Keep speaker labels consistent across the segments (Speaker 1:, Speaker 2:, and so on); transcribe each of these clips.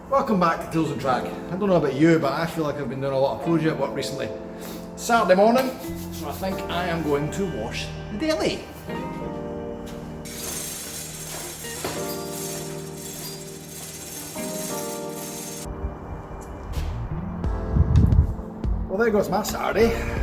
Speaker 1: Welcome back to Tools and Track. I don't know about you, but I feel like I've been doing a lot of project work recently. Saturday morning, so I think I am going to wash the daily. Well, there goes my Saturday.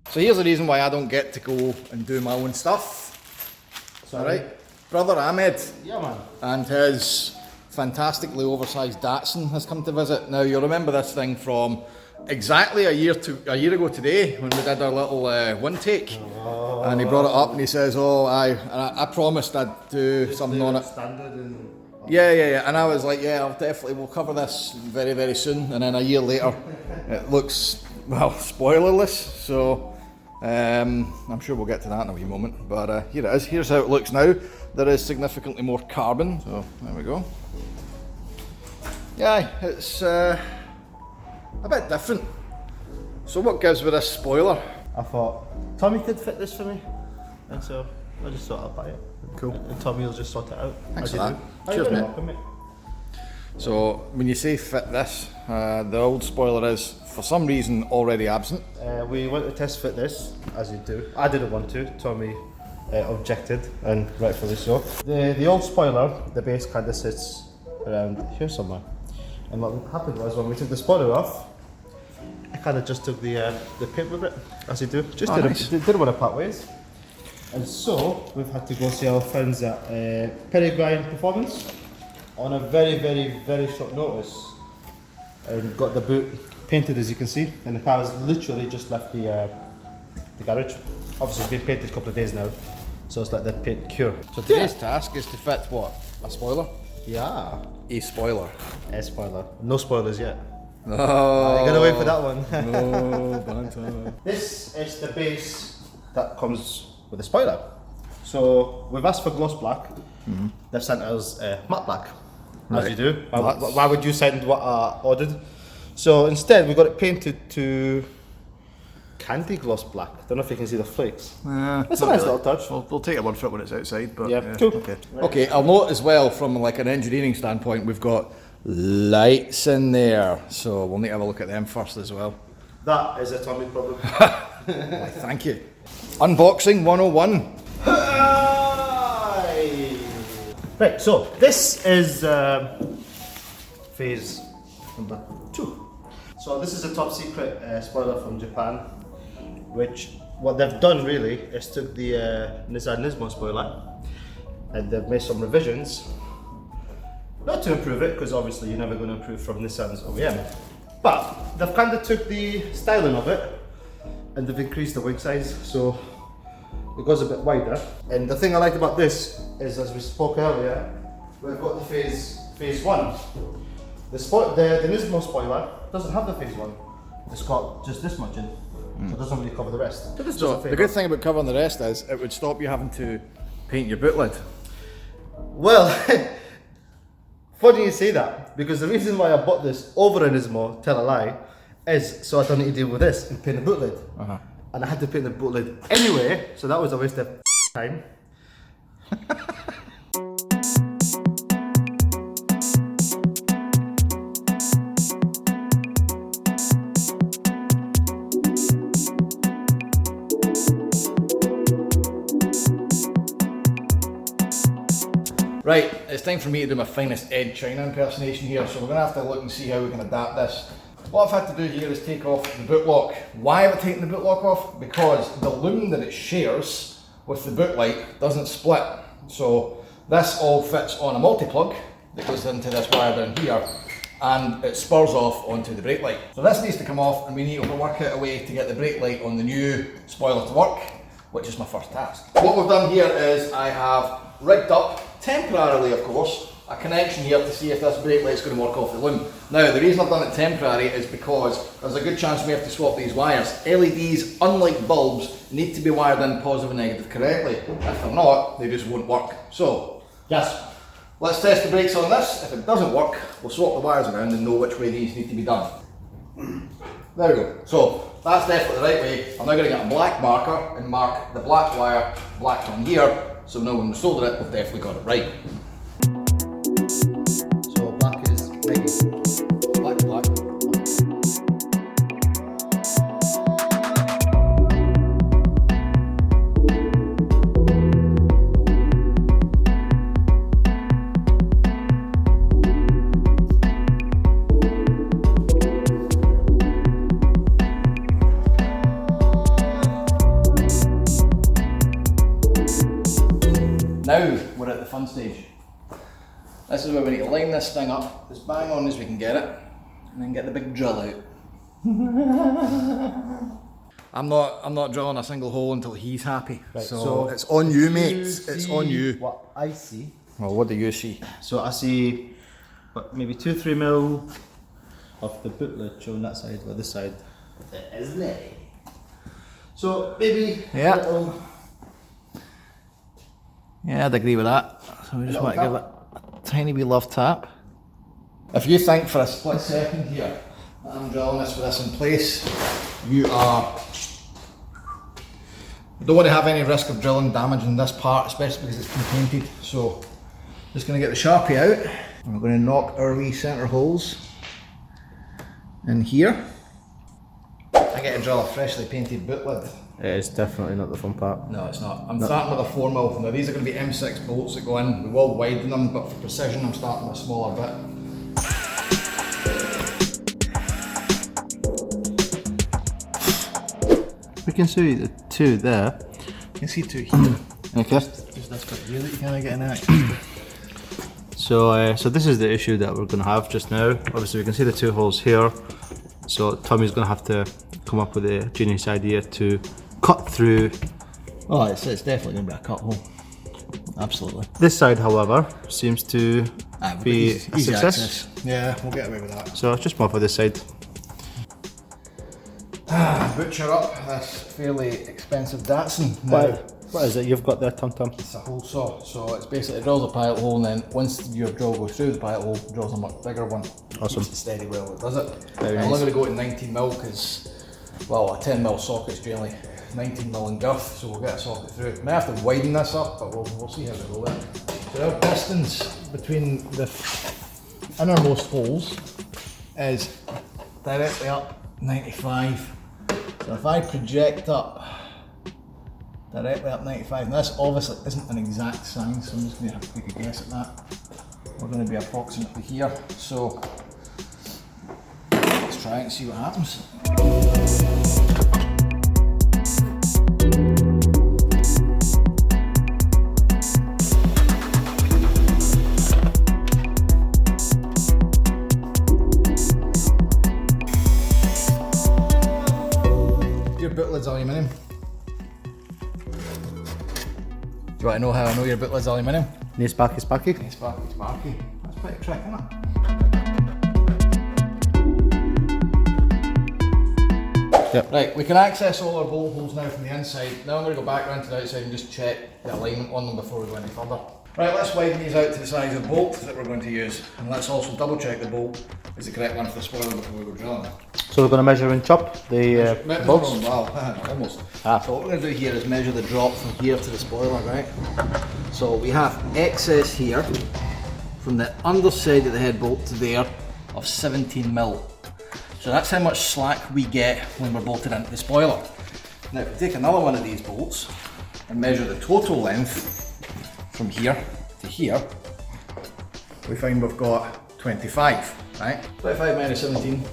Speaker 1: So here's the reason why I don't get to go and do my own stuff. Alright, brother Ahmed,
Speaker 2: yeah, man,
Speaker 1: and his fantastically oversized Datsun has come to visit. Now you'll remember this thing from exactly a year ago today when we did our little one take, and he brought it up and he says, "Oh, I promised I'd do just something on it."
Speaker 2: Standard and
Speaker 1: yeah, and I was like, "Yeah, we'll cover this very, very soon." And then a year later, it looks, well, spoilerless. So. I'm sure we'll get to that in a wee moment, but here it is. Here's how it looks now. There is significantly more carbon, so there we go. Yeah, it's a bit different. So what gives with this spoiler?
Speaker 2: I thought Tommy could fit this for me, and so I just thought I'd buy it.
Speaker 1: Cool.
Speaker 2: And Tommy will just sort it out.
Speaker 1: Thanks for that.
Speaker 2: Do.
Speaker 1: Cheers, mate.
Speaker 2: Welcome, mate.
Speaker 1: So when you say fit this, the old spoiler is for some reason already absent.
Speaker 2: We went to test fit this, as you do. I didn't want to. Tommy objected, and rightfully so. The old spoiler, the base kind of sits around here somewhere. And what happened was when we took the spoiler off, I kind of just took the paint with it, as you do. Just didn't want to part ways. And so we've had to go see our friends at Peregrine Performance on a very, very, very short notice, and got the boot painted, as you can see, and the car has literally just left the garage. Obviously it's been painted a couple of days now, so it's like the paint cure.
Speaker 1: So today's task is to fit what? A spoiler?
Speaker 2: Yeah.
Speaker 1: A spoiler.
Speaker 2: A spoiler. No spoilers yet.
Speaker 1: Oh,
Speaker 2: You're gonna wait for that one.
Speaker 1: No, banter.
Speaker 2: This is the base that comes with the spoiler. So we've asked for gloss black. Mm-hmm. They've sent us matte black, as you do. Why would you send what I ordered? So instead we got it painted to candy gloss black. Don't know if you can see the flakes. It's a nice little touch.
Speaker 1: We'll take a word for it when it's outside, but
Speaker 2: yeah. Cool.
Speaker 1: Okay. Okay, I'll note as well from like an engineering standpoint, we've got lights in there, so we'll need to have a look at them first as well.
Speaker 2: That is a Tommy problem.
Speaker 1: Well, thank you. Unboxing 101.
Speaker 2: Right, so this is phase number 2. So this is a top secret spoiler from Japan, which what they've done really is took the Nissan Nismo spoiler and they've made some revisions, not to improve it, because obviously you're never going to improve from Nissan's OEM, but they've kind of took the styling of it and they've increased the wing size, so it goes a bit wider. And the thing I liked about this is, as we spoke earlier, we've got the phase 1. The Nismo spoiler doesn't have the phase 1. It's got just this much in, so it doesn't really cover the rest.
Speaker 1: So the good thing about covering the rest is it would stop you having to paint your boot lid.
Speaker 2: Well, funny you say that, because the reason why I bought this over a Nismo, tell a lie, is so I don't need to deal with this and paint the boot lid. And I had to paint the boot lid anyway, so that was a waste of time.
Speaker 1: Right, it's time for me to do my finest Ed China impersonation here, so we're going to have to look and see how we can adapt this. What I've had to do here is take off the boot lock. Why have I taken the boot lock off? Because the lumen that it shares with the boot light doesn't split. So this all fits on a multi-plug that goes into this wire down here, and it spurs off onto the brake light. So this needs to come off, and we need to work out a way to get the brake light on the new spoiler to work, which is my first task. What we've done here is I have rigged up, temporarily of course, a connection here to see if this brake light's going to work off the loom. Now the reason I've done it temporary is because there's a good chance we have to swap these wires. LEDs, unlike bulbs, need to be wired in positive and negative correctly. If they're not, they just won't work. So
Speaker 2: Yes.
Speaker 1: Let's test the brakes on this. If it doesn't work, we'll swap the wires around and know which way these need to be done. There we go. So that's definitely the right way. I'm now going to get a black marker and mark the black wire black on here, so now when we solder it, we've definitely got it right.
Speaker 2: So black is maybe.
Speaker 1: Black is black. Now we're at the fun stage. This is where we need to line this thing up as bang on as we can get it, and then get the big drill out. I'm not drilling a single hole until he's happy.
Speaker 2: Right,
Speaker 1: so it's on you, mate. It's on you.
Speaker 2: What I see.
Speaker 1: Well, what do you see?
Speaker 2: So I see, what, maybe 2-3 mil of the bootlet on that side, or this side. Isn't it? So maybe
Speaker 1: Yeah.
Speaker 2: a little.
Speaker 1: Yeah, I'd agree with that. So we just
Speaker 2: Little
Speaker 1: want to give it a tiny wee love tap. If you think for a split second here that I'm drilling this with this in place, you are. I don't want to have any risk of drilling damaging this part, especially because it's been painted. So just going to get the Sharpie out and we're going to knock our wee centre holes in here. I get to drill a freshly painted boot lid.
Speaker 2: It's definitely not the fun part.
Speaker 1: No, it's not. I'm starting with a 4mm. Now these are going to be M6 bolts that go in. We will widen them, but for precision I'm starting with a smaller bit.
Speaker 2: We can see the two there.
Speaker 1: You can see two here.
Speaker 2: Okay.
Speaker 1: Just this bit here that you kind of get in action.
Speaker 2: So, so this is the issue that we're going to have just now. Obviously, we can see the two holes here. So Tommy's going to have to come up with a genius idea to cut through.
Speaker 1: Oh, it's definitely going to be a cut hole. Absolutely.
Speaker 2: This side, however, seems to be a success.
Speaker 1: Access. Yeah, we'll get away with that.
Speaker 2: So let's just move for this side.
Speaker 1: Butcher up this fairly expensive Datsun. Now,
Speaker 2: What is it you've got there, Tom Tom?
Speaker 1: it's a hole saw, so it's basically drills a pilot hole, and then once your drill goes through the pilot hole, it drills a much bigger one.
Speaker 2: Awesome.
Speaker 1: Keeps it steady while it does it.
Speaker 2: Very
Speaker 1: I'm
Speaker 2: nice.
Speaker 1: only going to go to 19mm because, well, a 10mm socket's generally 19mm in girth, so we'll get a socket through it. May have to widen this up, but we'll see how we go with it. So our distance between the innermost holes is directly up 95. So if I project up directly up 95, and this obviously isn't an exact science, so I'm just going to have to take a guess at that. We're going to be approximately here, so let's try and see what happens. Your boot lid's aluminium. Do you want to know how I know your boot lid's aluminium?
Speaker 2: Knee sparky sparky.
Speaker 1: It's sparky. That's quite a trick, isn't it?
Speaker 2: Yep.
Speaker 1: Right, we can access all our bolt holes now from the inside. Now I'm going to go back around to the outside and just check the alignment on them before we go any further. Right, let's widen these out to the size of bolt that we're going to use. And let's also double check the bolt is the correct one for the spoiler before we go drilling it.
Speaker 2: So we're going to measure and chop the bolts.
Speaker 1: Well, almost.
Speaker 2: Ah.
Speaker 1: So what we're going to do here is measure the drop from here to the spoiler, right? So we have excess here from the underside of the head bolt to there of 17mm. So that's how much slack we get when we're bolted into the spoiler. Now if we take another one of these bolts and measure the total length from here to here, we find we've got 25, right? 25 minus 17,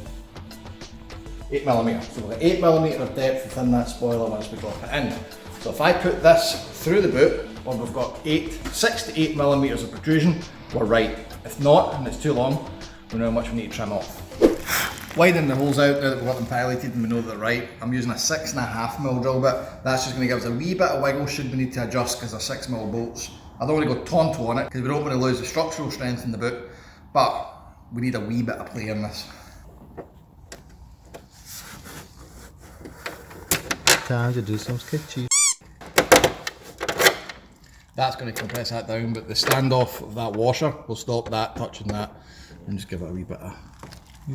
Speaker 1: 8mm. So we've got 8mm of depth within that spoiler once we drop it in. So if I put this through the boot, or we've got 6 to 8mm of protrusion, we're right. If not, and it's too long, we know how much we need to trim off. Widen the holes out now that we've got them piloted and we know that they're right. I'm using a 6.5mm drill bit. That's just going to give us a wee bit of wiggle should we need to adjust because they're 6mm bolts. I don't want to go tonto on it because we don't want to lose the structural strength in the boot, but we need a wee bit of play in this. Time to do some sketchy. That's going to compress that down, but the standoff of that washer will stop that touching that and just give it a wee bit of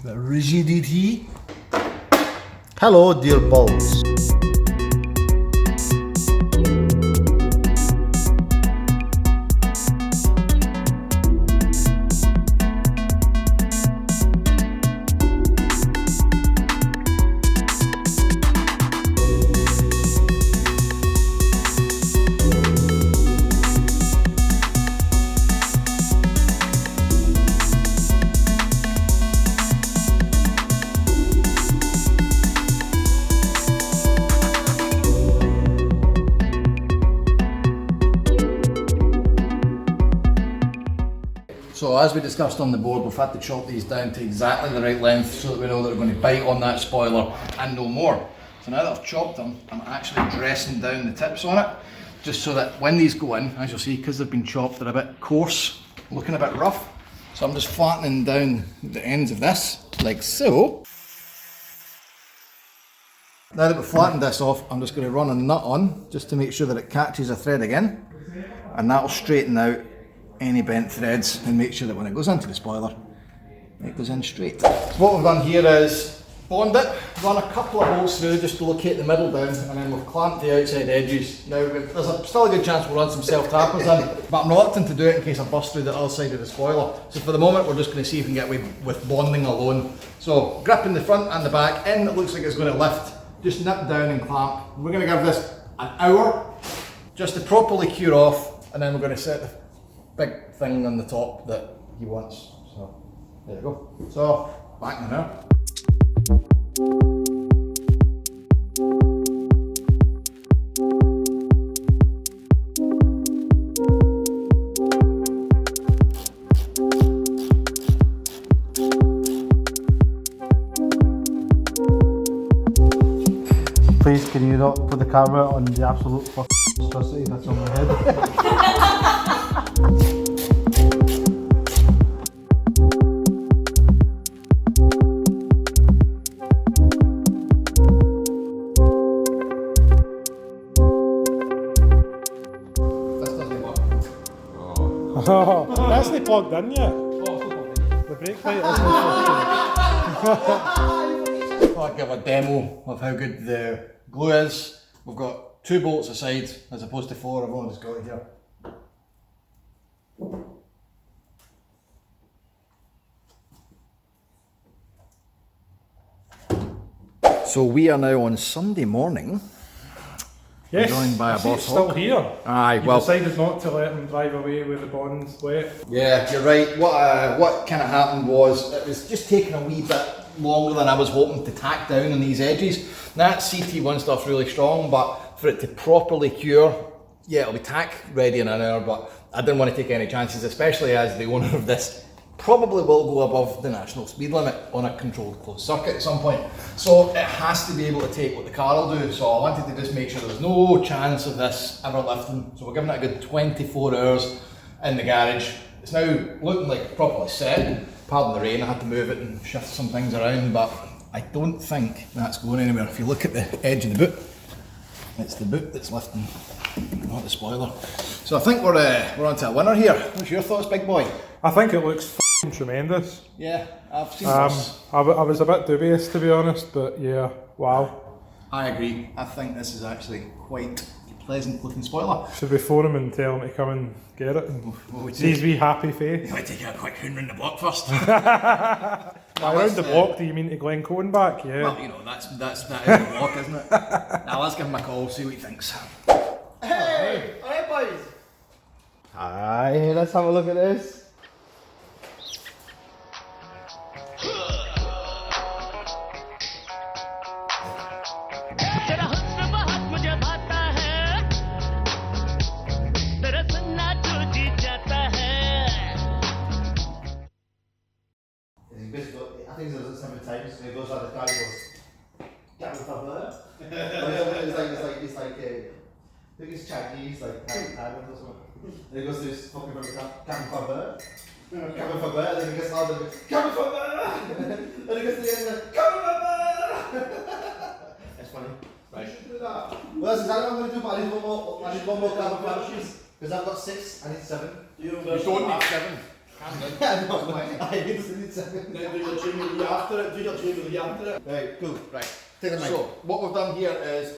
Speaker 1: rigidity.
Speaker 2: Hello, dear balls.
Speaker 1: So as we discussed on the board, we've had to chop these down to exactly the right length so that we know that they're going to bite on that spoiler and no more. So now that I've chopped them, I'm actually dressing down the tips on it, just so that when these go in, as you'll see, because they've been chopped, they're a bit coarse, looking a bit rough. So I'm just flattening down the ends of this, like so. Now that we've flattened this off, I'm just going to run a nut on, just to make sure that it catches a thread again, and that'll straighten out any bent threads and make sure that when it goes into the spoiler, it goes in straight. So what we've done here is bond it, run a couple of holes through just to locate the middle down, and then we've clamped the outside edges. Now there's still a good chance we'll run some self-tappers in, but I'm reluctant to do it in case I bust through the other side of the spoiler. So for the moment we're just going to see if we can get away with bonding alone. So gripping the front and the back in, it looks like it's going to lift, just nip down and clamp. We're going to give this an hour just to properly cure off, and then we're going to set the big thing on the top that he wants. So there you go. So back in there.
Speaker 2: Please, can you not put the camera on the absolute fucking monstrosity that's on my head?
Speaker 3: Oh, that's not plugged in yet. The brake light isn't fucking.
Speaker 1: I'll give a demo of how good the glue is. We've got 2 bolts aside as opposed to 4. I've only just got it here. So we are now on Sunday morning.
Speaker 3: Yes,
Speaker 1: joined by a
Speaker 3: I see
Speaker 1: boss
Speaker 3: it's still
Speaker 1: hog.
Speaker 3: here.
Speaker 1: Aye,
Speaker 3: You
Speaker 1: well,
Speaker 3: decided not to let him drive away with the bonds wet.
Speaker 1: yeah, you're right. What kind of happened was it was just taking a wee bit longer than I was hoping to tack down on these edges. That CT1 stuff's really strong, but for it to properly cure, yeah, it'll be tack ready in an hour, but I didn't want to take any chances, especially as the owner of this probably will go above the national speed limit on a controlled closed circuit at some point. So it has to be able to take what the car will do. So I wanted to just make sure there was no chance of this ever lifting. So we're giving it a good 24 hours in the garage. It's now looking like properly set. Pardon the rain, I had to move it and shift some things around, but I don't think that's going anywhere. If you look at the edge of the boot, it's the boot that's lifting, not the spoiler. So I think we're on to a winner here. What's your thoughts, big boy?
Speaker 3: I think it looks f***ing tremendous.
Speaker 1: Yeah, I've seen this.
Speaker 3: I was a bit dubious, to be honest, but yeah, wow.
Speaker 1: I agree. I think this is actually quite a pleasant looking spoiler.
Speaker 3: Should we phone him and tell him to come and get it? And
Speaker 1: What we
Speaker 3: see his wee happy face.
Speaker 1: You might take a quick round round the block first.
Speaker 3: Around the block, do you mean to Glencoe and back? Yeah.
Speaker 1: Well, you know, that is the block, isn't it? Now let's give him a call, see what he thinks.
Speaker 2: Hey! Alright, boys! Hi, let's have a look at this. I think there's so many times when he goes out the car, he goes, "Get me from there." It's like I think it's Chinese, like Thailand or something. And he goes to his fucking brother, "Get me from there." Get me from there, and then he gets louder, "Get me from there." And he gets to the end, like, "Get me from there." It's funny. Right. You should do that. Well, that's exactly what I'm going to do, but I need one more carbon fiber sheets. Because I've got 6, I need 7.
Speaker 1: You don't need 7. Calm down.
Speaker 2: I know, I need 7.
Speaker 4: Now do your Jubilee after it, do your Jubilee after it.
Speaker 2: Right, cool.
Speaker 1: Right.
Speaker 2: Take the mic.
Speaker 1: So, what we've done here is